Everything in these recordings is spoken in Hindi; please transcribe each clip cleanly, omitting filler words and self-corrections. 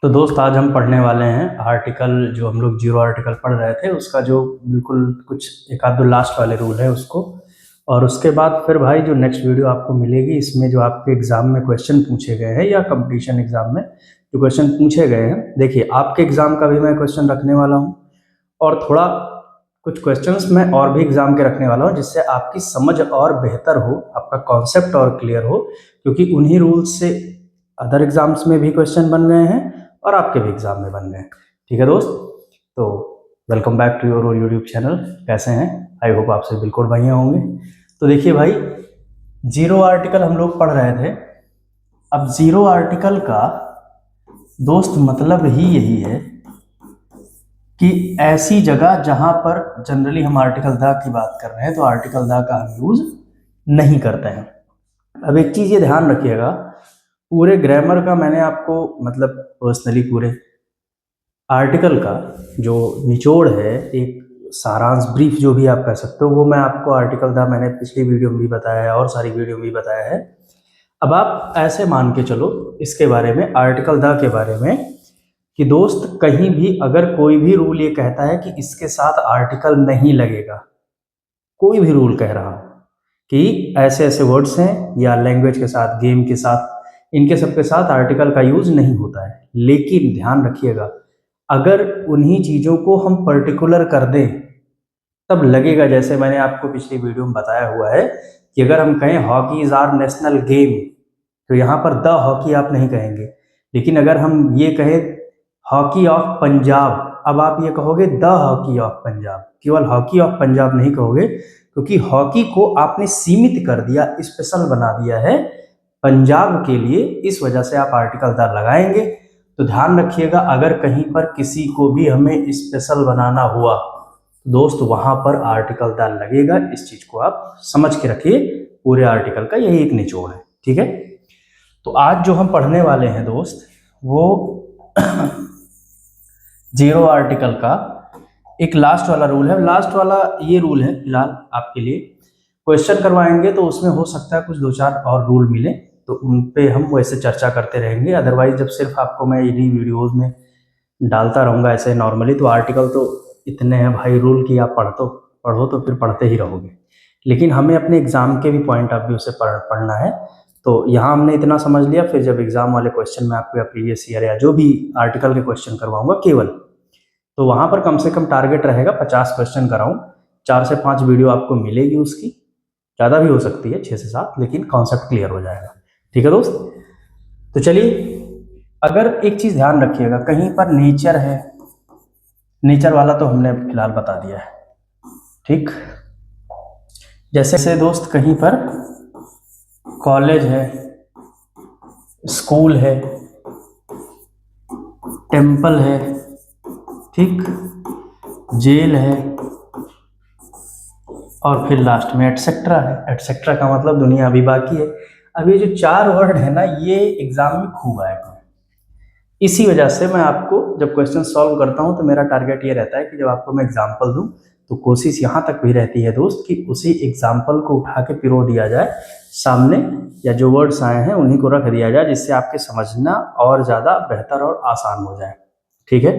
तो दोस्त आज हम पढ़ने वाले हैं आर्टिकल, जो हम लोग जीरो आर्टिकल पढ़ रहे थे उसका जो बिल्कुल कुछ एक आध दो लास्ट वाले रूल है उसको। और उसके बाद फिर भाई जो नेक्स्ट वीडियो आपको मिलेगी इसमें जो आपके एग्जाम में क्वेश्चन पूछे गए हैं या कंपटीशन एग्जाम में जो क्वेश्चन पूछे गए हैं, देखिए आपके एग्जाम का भी मैं क्वेश्चन रखने वाला हूँ और थोड़ा कुछ क्वेश्चंस मैं और भी एग्जाम के रखने वाला हूँ जिससे आपकी समझ और बेहतर हो, आपका कॉन्सेप्ट और क्लियर हो, क्योंकि उन्हीं रूल्स से अदर एग्जाम्स में भी क्वेश्चन बन गए हैं और आपके भी एग्जाम में बन गए। ठीक है दोस्त, तो welcome back to your YouTube channel. कैसे हैं? आई होप आपसे बिल्कुल बढ़िया होंगे। तो देखिए भाई, जीरो आर्टिकल हम लोग पढ़ रहे थे। अब जीरो आर्टिकल का दोस्त मतलब ही यही है कि ऐसी जगह जहां पर जनरली हम आर्टिकल द की बात कर रहे हैं तो आर्टिकल द का हम यूज नहीं करते हैं। अब एक चीज ये ध्यान रखिएगा, पूरे ग्रामर का मैंने आपको मतलब पर्सनली पूरे आर्टिकल का जो निचोड़ है, एक सारांश ब्रीफ जो भी आप कह सकते हो, वो मैं आपको आर्टिकल दा मैंने पिछली वीडियो में भी बताया है और सारी वीडियो में भी बताया है। अब आप ऐसे मान के चलो इसके बारे में, आर्टिकल दा के बारे में, कि दोस्त कहीं भी अगर कोई भी रूल ये कहता है कि इसके साथ आर्टिकल नहीं लगेगा, कोई भी रूल कह रहा हो कि ऐसे ऐसे वर्ड्स हैं या लैंग्वेज के साथ, गेम के साथ, इनके सबके साथ आर्टिकल का यूज नहीं होता है, लेकिन ध्यान रखिएगा अगर उन्हीं चीज़ों को हम पर्टिकुलर कर दें तब लगेगा। जैसे मैंने आपको पिछली वीडियो में बताया हुआ है कि अगर हम कहें hockey is our national game, तो यहाँ पर द हॉकी आप नहीं कहेंगे, लेकिन अगर हम ये कहें हॉकी ऑफ पंजाब, अब आप ये कहोगे द हॉकी ऑफ पंजाब, केवल हॉकी ऑफ पंजाब नहीं कहोगे, क्योंकि हॉकी को आपने सीमित कर दिया, स्पेशल बना दिया है पंजाब के लिए, इस वजह से आप आर्टिकल द लगाएंगे। तो ध्यान रखिएगा अगर कहीं पर किसी को भी हमें स्पेशल बनाना हुआ दोस्त, वहां पर आर्टिकल द लगेगा। इस चीज को आप समझ के रखिए, पूरे आर्टिकल का यही एक निचोड़ है। ठीक है, तो आज जो हम पढ़ने वाले हैं दोस्त वो जीरो आर्टिकल का एक लास्ट वाला रूल है। लास्ट वाला ये रूल है फिलहाल आपके लिए, क्वेश्चन करवाएंगे तो उसमें हो सकता है कुछ दो चार और रूल मिले, तो उन पे हम वैसे चर्चा करते रहेंगे। अदरवाइज जब सिर्फ आपको मैं इन्हीं वीडियोस में डालता रहूँगा ऐसे नॉर्मली, तो आर्टिकल तो इतने हैं भाई रूल की, आप पढ़ो तो फिर पढ़ते ही रहोगे, लेकिन हमें अपने एग्जाम के भी पॉइंट ऑफ व्यू से पढ़ना है। तो यहाँ हमने इतना समझ लिया, फिर जब एग्जाम वाले क्वेश्चन में आपको या प्रीवियस ईयर या जो भी आर्टिकल के क्वेश्चन करवाऊंगा केवल, तो वहाँ पर कम से कम टारगेट रहेगा 50 क्वेश्चन कराऊँ, 4 से 5 वीडियो आपको मिलेगी उसकी, ज़्यादा भी हो सकती है 6 से 7, लेकिन कॉन्सेप्ट क्लियर हो जाएगा। ठीक है दोस्त, तो चलिए, अगर एक चीज़ ध्यान रखिएगा, कहीं पर नेचर है, नेचर वाला तो हमने फिलहाल बता दिया है। ठीक, जैसे से दोस्त कहीं पर कॉलेज है, स्कूल है, टेम्पल है, ठीक, जेल है, और फिर लास्ट में एटसेट्रा है। एटसेट्रा का मतलब दुनिया अभी बाकी है। अब ये जो 4 वर्ड है ना, ये एग्जाम में खूब आएगा। इसी वजह से मैं आपको जब क्वेश्चन सॉल्व करता हूं तो मेरा टारगेट ये रहता है कि जब आपको मैं एग्जाम्पल दूं तो कोशिश यहां तक भी रहती है दोस्त कि उसी एग्जाम्पल को उठा के पिरो दिया जाए सामने, या जो वर्ड्स आए हैं उन्हीं को रख दिया जाए, जिससे आपके समझना और ज़्यादा बेहतर और आसान हो जाए। ठीक है,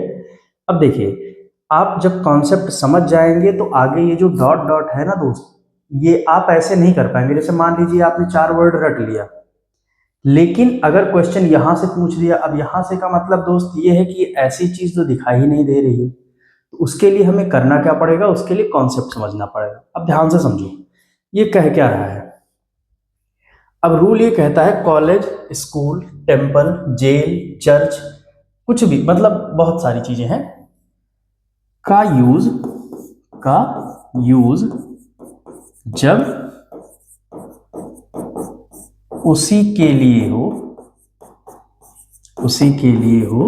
अब देखिए, आप जब कॉन्सेप्ट समझ जाएंगे तो आगे ये जो डॉट डॉट है ना दोस्त, ये आप ऐसे नहीं कर पाएंगे। जैसे मान लीजिए आपने 4 वर्ड रट लिया, लेकिन अगर क्वेश्चन यहां से पूछ लिया, अब यहां से का मतलब दोस्त ये है कि ऐसी चीज तो दिखाई ही नहीं दे रही है, तो उसके लिए हमें करना क्या पड़ेगा, उसके लिए कॉन्सेप्ट समझना पड़ेगा। अब ध्यान से समझो ये कह क्या रहा है। अब रूल ये कहता है college, school, temple, jail, church, कुछ भी, मतलब बहुत सारी चीजें हैं, का यूज जब उसी के लिए हो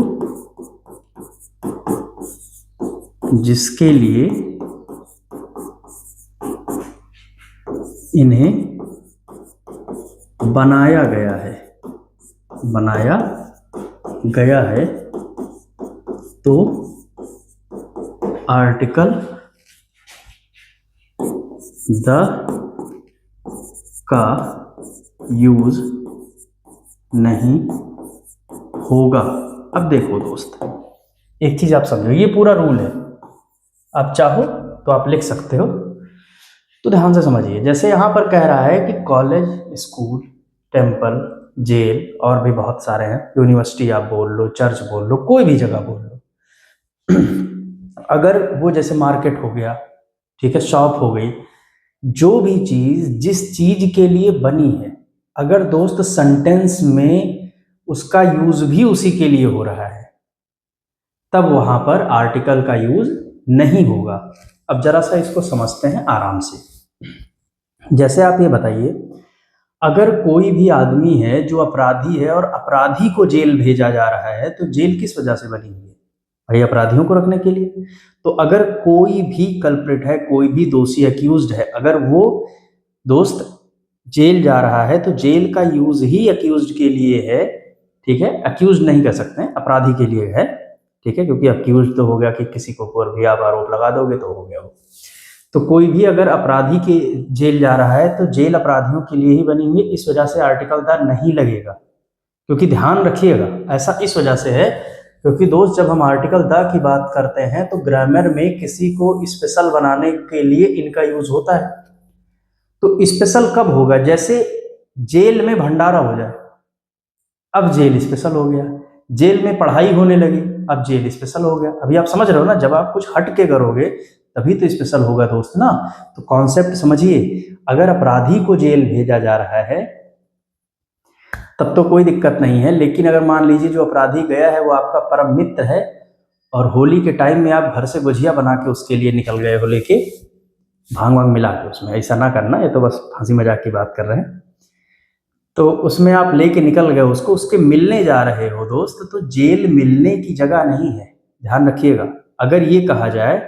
जिसके लिए इन्हें बनाया गया है, तो आर्टिकल द का यूज नहीं होगा। अब देखो दोस्त, एक चीज आप समझो, ये पूरा रूल है, आप चाहो तो आप लिख सकते हो, तो ध्यान से समझिए। जैसे यहाँ पर कह रहा है कि कॉलेज, स्कूल, टेम्पल, जेल और भी बहुत सारे हैं, यूनिवर्सिटी आप बोल लो, चर्च बोल लो, कोई भी जगह बोल लो। अगर वो जैसे मार्केट हो गया, ठीक है, शॉप हो गई, जो भी चीज जिस चीज के लिए बनी है, अगर दोस्त सेंटेंस में उसका यूज भी उसी के लिए हो रहा है, तब वहां पर आर्टिकल का यूज नहीं होगा। अब जरा सा इसको समझते हैं आराम से। जैसे आप ये बताइए, अगर कोई भी आदमी है जो अपराधी है और अपराधी को जेल भेजा जा रहा है, तो जेल किस वजह से बनी हुई है? भाई अपराधियों को रखने के लिए। तो अगर कोई भी कल्प्रिट है, कोई भी दोषी अक्यूज्ड है, अगर वो दोस्त जेल जा रहा है, तो जेल का यूज ही अक्यूज्ड के लिए है, ठीक है, अक्यूज नहीं कर सकते हैं, अपराधी के लिए है, ठीक है, क्योंकि अक्यूज तो हो गया कि किसी को ऊपर भी आप आरोप लगा दोगे तो हो गया वो। तो कोई भी अगर अपराधी के जेल जा रहा है, तो जेल अपराधियों के लिए ही बनी हुई है, इस वजह से आर्टिकल द नहीं लगेगा। क्योंकि ध्यान रखिएगा, ऐसा इस वजह से है क्योंकि दोस्त जब हम आर्टिकल द की बात करते हैं तो ग्रामर में किसी को स्पेशल बनाने के लिए इनका यूज होता है। तो स्पेशल कब होगा? जैसे जेल में भंडारा हो जाए, अब जेल स्पेशल हो गया। जेल में पढ़ाई होने लगी, अब जेल स्पेशल हो गया। अभी आप समझ रहे हो ना, जब आप कुछ हट के करोगे तभी तो स्पेशल होगा दोस्त ना। तो कॉन्सेप्ट समझिए, अगर अपराधी को जेल भेजा जा रहा है तब तो कोई दिक्कत नहीं है, लेकिन अगर मान लीजिए जो अपराधी गया है वो आपका परम मित्र है और होली के टाइम में आप घर से गुजिया बना के उसके लिए निकल गए हो लेके, भांग वांग मिला के उसमें, ऐसा ना करना, ये तो बस हंसी मजाक की बात कर रहे हैं। तो उसमें आप लेके निकल गए उसको, उसके मिलने जा रहे हो दोस्त, तो जेल मिलने की जगह नहीं है, ध्यान रखिएगा। अगर ये कहा जाए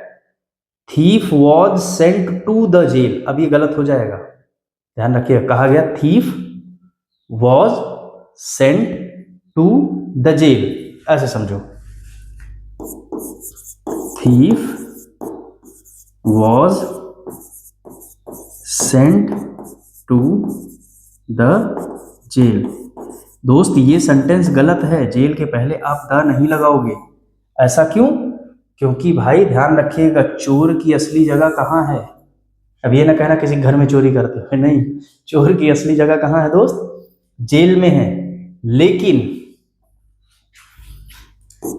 thief was sent to the jail, अब ये गलत हो जाएगा, ध्यान रखिएगा। कहा गया thief was sent to the jail, ऐसे समझो, thief was sent to the jail. दोस्त ये सेंटेंस गलत है, जेल के पहले आप द नहीं लगाओगे। ऐसा क्यों? क्योंकि भाई ध्यान रखिएगा, चोर की असली जगह कहाँ है? अब ये ना कहना किसी घर में चोरी करते हो, नहीं, चोर की असली जगह कहाँ है दोस्त? जेल में है। लेकिन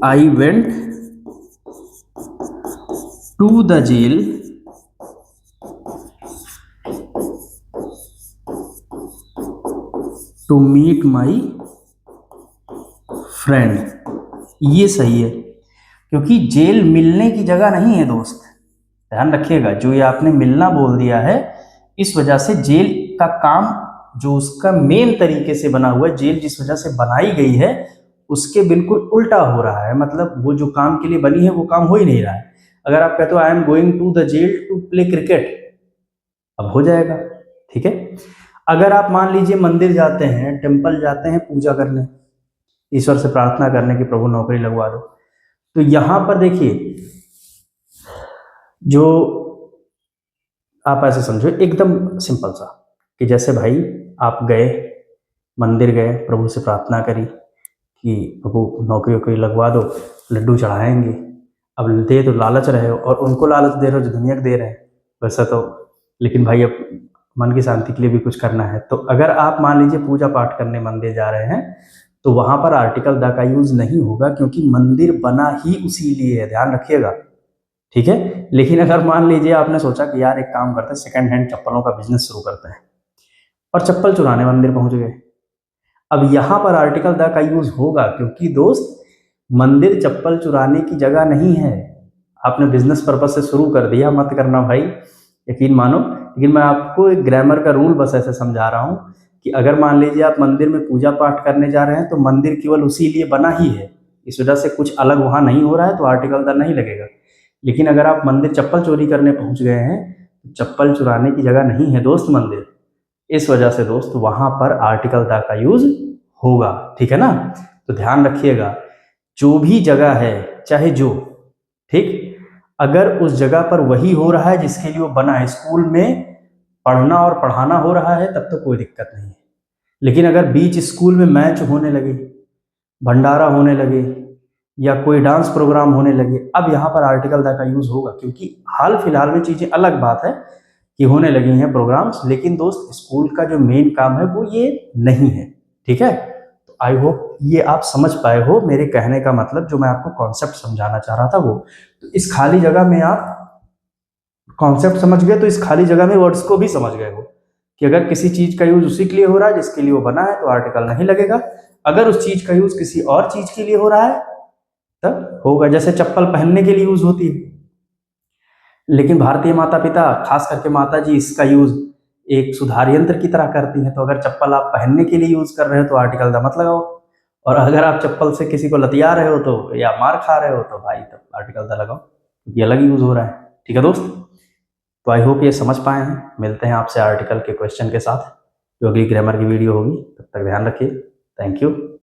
I went to the jail to meet my friend, ये सही है, क्योंकि जेल मिलने की जगह नहीं है दोस्त, ध्यान रखिएगा। जो ये आपने मिलना बोल दिया है, इस वजह से जेल का काम जो उसका मेन तरीके से बना हुआ है, जेल जिस वजह से बनाई गई है उसके बिल्कुल उल्टा हो रहा है। मतलब वो जो काम के लिए बनी है वो काम हो ही नहीं रहा है। अगर आप कहते हो I am going to the jail to play cricket, अब हो जाएगा, ठीक है। अगर आप मान लीजिए मंदिर जाते हैं, टेम्पल जाते हैं पूजा करने, ईश्वर से प्रार्थना करने की प्रभु नौकरी लगवा दो, तो यहां पर देखिए, जो आप ऐसे समझो एकदम सिंपल सा, कि जैसे भाई आप गए, मंदिर गए, प्रभु से प्रार्थना करी कि प्रभु नौकरी वोकरी लगवा दो, लड्डू चढ़ाएंगे। अब दे तो लालच रहे हो और उनको लालच दे रहे हो जो दुनिया को दे रहे हैं वैसा तो, लेकिन भाई अब मन की शांति के लिए भी कुछ करना है। तो अगर आप मान लीजिए पूजा पाठ करने मंदिर जा रहे हैं, तो वहां पर आर्टिकल द का यूज नहीं होगा, क्योंकि मंदिर बना ही उसी लिए है, ध्यान रखिएगा, ठीक है। लेकिन अगर मान लीजिए आपने सोचा कि यार एक काम करते हैं, सेकंड हैंड चप्पलों का बिजनेस शुरू करते हैं, और चप्पल चुराने मंदिर पहुंच गए, अब यहां पर आर्टिकल द का यूज होगा, क्योंकि दोस्त मंदिर चप्पल चुराने की जगह नहीं है। आपने बिजनेस पर्पज से शुरू कर दिया, मत करना भाई, यकीन मानो। लेकिन मैं आपको एक ग्रामर का रूल बस ऐसे समझा रहा हूं कि अगर मान लीजिए आप मंदिर में पूजा पाठ करने जा रहे हैं, तो मंदिर केवल उसी लिए बना ही है, इस वजह से कुछ अलग वहां नहीं हो रहा है, तो आर्टिकल द नहीं लगेगा। लेकिन अगर आप मंदिर चप्पल चोरी करने पहुंच गए हैं, तो चप्पल चुराने की जगह नहीं है दोस्त मंदिर, इस वजह से दोस्त वहां पर आर्टिकल द का यूज होगा, ठीक है ना। तो ध्यान रखिएगा, जो भी जगह है, चाहे जो, ठीक, अगर उस जगह पर वही हो रहा है जिसके लिए वो बना है, स्कूल में पढ़ना और पढ़ाना हो रहा है, तब तो कोई दिक्कत नहीं है। लेकिन अगर बीच स्कूल में मैच होने लगे, भंडारा होने लगे, या कोई डांस प्रोग्राम होने लगे, अब यहाँ पर आर्टिकल द का यूज़ होगा, क्योंकि हाल फिलहाल में चीज़ें अलग बात है कि होने लगी हैं प्रोग्राम्स, लेकिन दोस्त स्कूल का जो मेन काम है वो ये नहीं है, ठीक है। तो आई होप ये आप समझ पाए हो मेरे कहने का मतलब, जो मैं आपको कॉन्सेप्ट समझाना चाह रहा था वो। तो इस खाली जगह में आप कॉन्सेप्ट समझ गए, तो इस खाली जगह में वर्ड्स को भी समझ गए हो कि अगर किसी चीज का यूज उसी के लिए हो रहा है जिसके लिए वो बना है, तो आर्टिकल नहीं लगेगा। अगर उस चीज का यूज किसी और चीज के लिए हो रहा है तब होगा। जैसे चप्पल पहनने के लिए यूज होती है, लेकिन भारतीय माता पिता, खास करके माता जी, इसका यूज एक सुधार यंत्र की तरह करती हैं। तो अगर चप्पल आप पहनने के लिए यूज कर रहे हो तो आर्टिकल द मत लगाओ, और अगर आप चप्पल से किसी को लतिया रहे हो तो, या मार खा रहे हो, तो भाई तब आर्टिकल द लगाओ, क्योंकि अलग यूज हो रहा है। ठीक है दोस्त, तो आई होप ये समझ पाए हैं। मिलते हैं आपसे आर्टिकल के क्वेश्चन के साथ जो अगली ग्रामर की वीडियो होगी। तब तक ध्यान रखिए। Thank you.